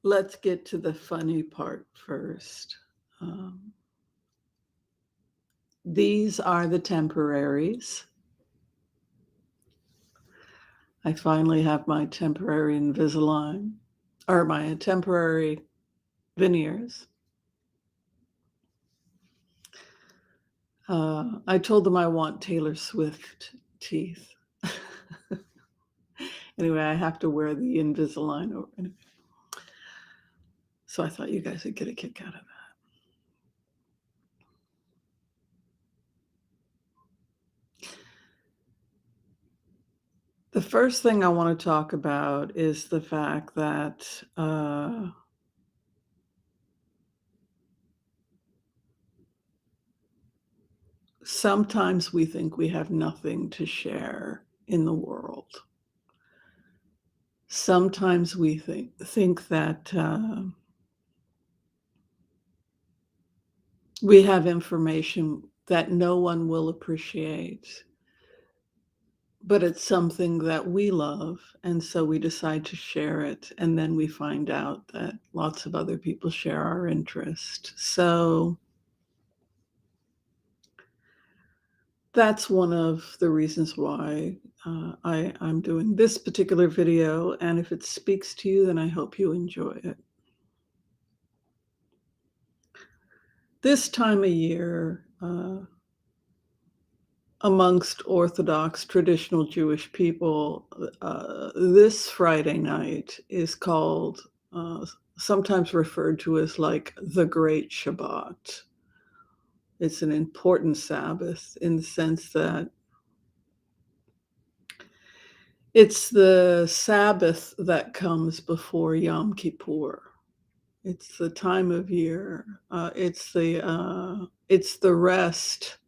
let's get to the funny part first. These are the temporaries. I finally have my temporary Invisalign, or my temporary veneers. I told them I want Taylor Swift teeth. Anyway, I have to wear the Invisalign over. Anyway. So I thought you guys would get a kick out of that. The first thing I want to talk about is the fact that sometimes we think we have nothing to share in the world. Sometimes we think that we have information that no one will appreciate, but it's something that we love, and so we decide to share it, and then we find out that lots of other people share our interest. So that's one of the reasons why I'm doing this particular video, and if it speaks to you, then I hope you enjoy it. This time of year, amongst Orthodox traditional Jewish people, this Friday night is called, sometimes referred to as like the Great Shabbat. It's an important Sabbath in the sense that it's the Sabbath that comes before Yom Kippur. It's the time of year. It's the rest,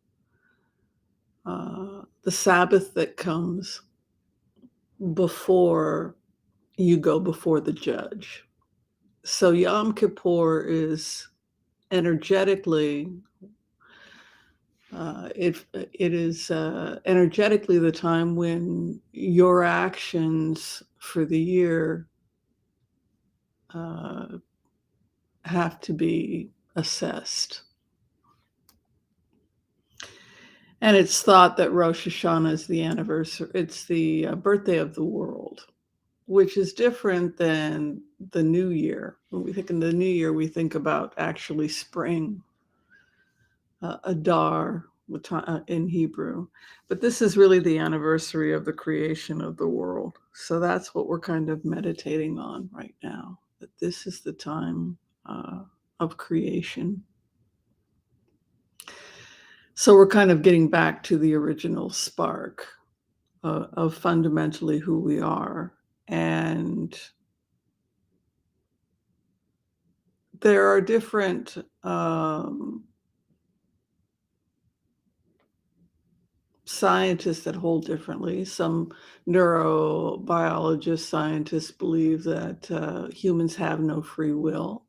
the Sabbath that comes before you go before the judge. So Yom Kippur is energetically, it is energetically the time when your actions for the year have to be assessed. And it's thought that Rosh Hashanah is the anniversary, it's the birthday of the world, which is different than the New Year. When we think in the New Year, we think about actually spring, Adar in Hebrew. But this is really the anniversary of the creation of the world. So that's what we're kind of meditating on right now, that this is the time of creation. So we're kind of getting back to the original spark of fundamentally who we are. And there are different scientists that hold differently. Some neurobiologists, scientists believe that humans have no free will.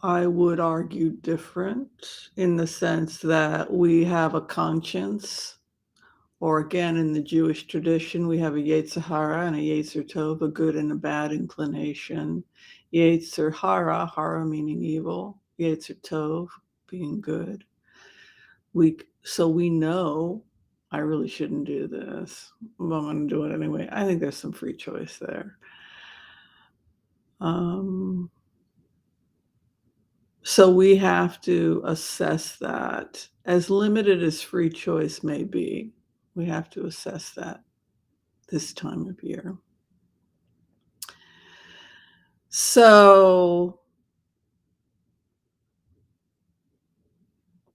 I would argue different in the sense that we have a conscience, or again, in the Jewish tradition, we have a Yetzer Hara and a Yetzer Tov, a good and a bad inclination. Yetzer Hara, Hara meaning evil, Yetzer Tov being good. So we know I really shouldn't do this, but I'm going to do it anyway. I think there's some free choice there. So we have to assess that. As limited as free choice may be, we have to assess that this time of year. So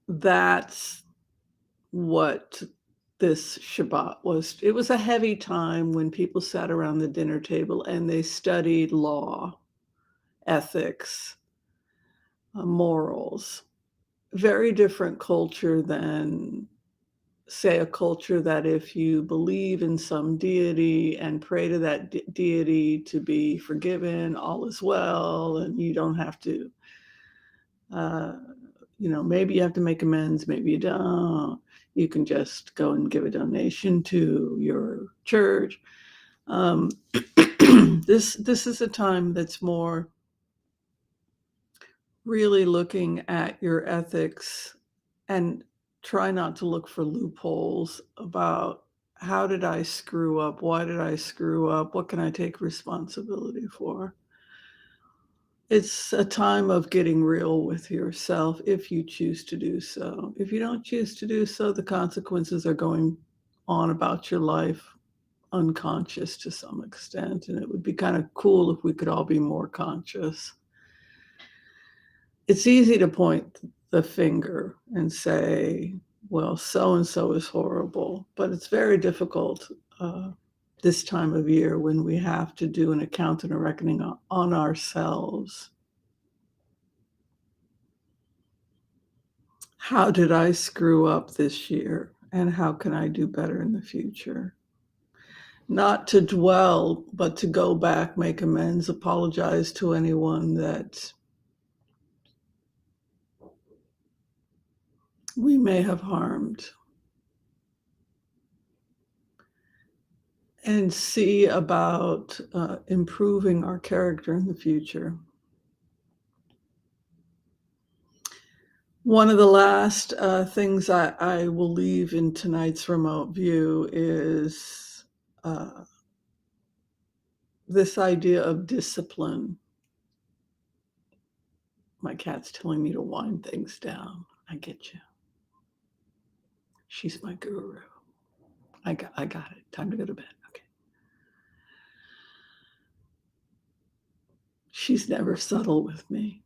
that's what this Shabbat was. It was a heavy time when people sat around the dinner table and they studied law, ethics, morals. Very different culture than, say, a culture that if you believe in some deity and pray to that deity to be forgiven, all is well, and you don't have to, maybe you have to make amends, maybe you don't. You can just go and give a donation to your church. Um, this is a time that's more really looking at your ethics and try not to look for loopholes about how did I screw up? Why did I screw up? What can I take responsibility for? It's a time of getting real with yourself if you choose to do so. If you don't choose to do so, the consequences are going on about your life unconscious to some extent. And it would be kind of cool if we could all be more conscious. It's easy to point the finger and say, well, so and so is horrible, but it's very difficult this time of year when we have to do an account and a reckoning on ourselves. How did I screw up this year? And how can I do better in the future? Not to dwell, but to go back, make amends, apologize to anyone that we may have harmed, and see about improving our character in the future. One of the last things I will leave in tonight's remote view is this idea of discipline. My cat's telling me to wind things down. I get you. She's my guru. I got it. Time to go to bed. Okay. She's never subtle with me.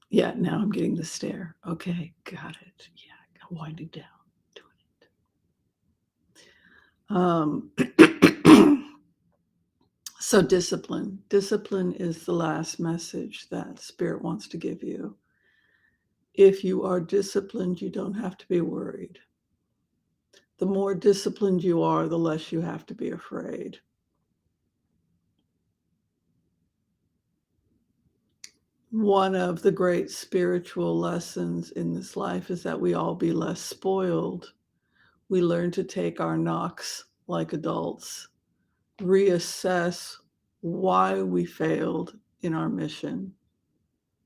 Yeah, now I'm getting the stare. Okay, got it. Yeah, winding down, doing it. So discipline. Discipline is the last message that Spirit wants to give you. If you are disciplined, you don't have to be worried. The more disciplined you are, the less you have to be afraid. One of the great spiritual lessons in this life is that we all be less spoiled. We learn to take our knocks like adults, reassess why we failed in our mission.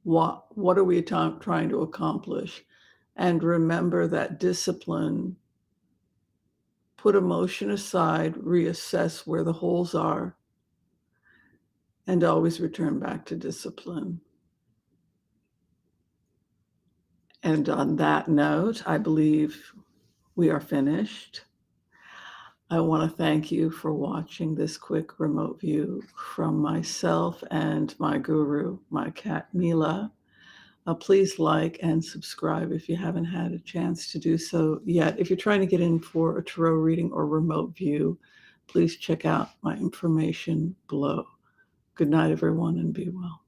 What are we trying to accomplish? And remember that discipline, put emotion aside, reassess where the holes are, and always return back to discipline. And on that note, I believe we are finished. I want to thank you for watching this quick remote view from myself and my guru, my cat Mila. Please like and subscribe if you haven't had a chance to do so yet. If you're trying to get in for a tarot reading or remote view, please check out my information below. Good night, everyone, and be well.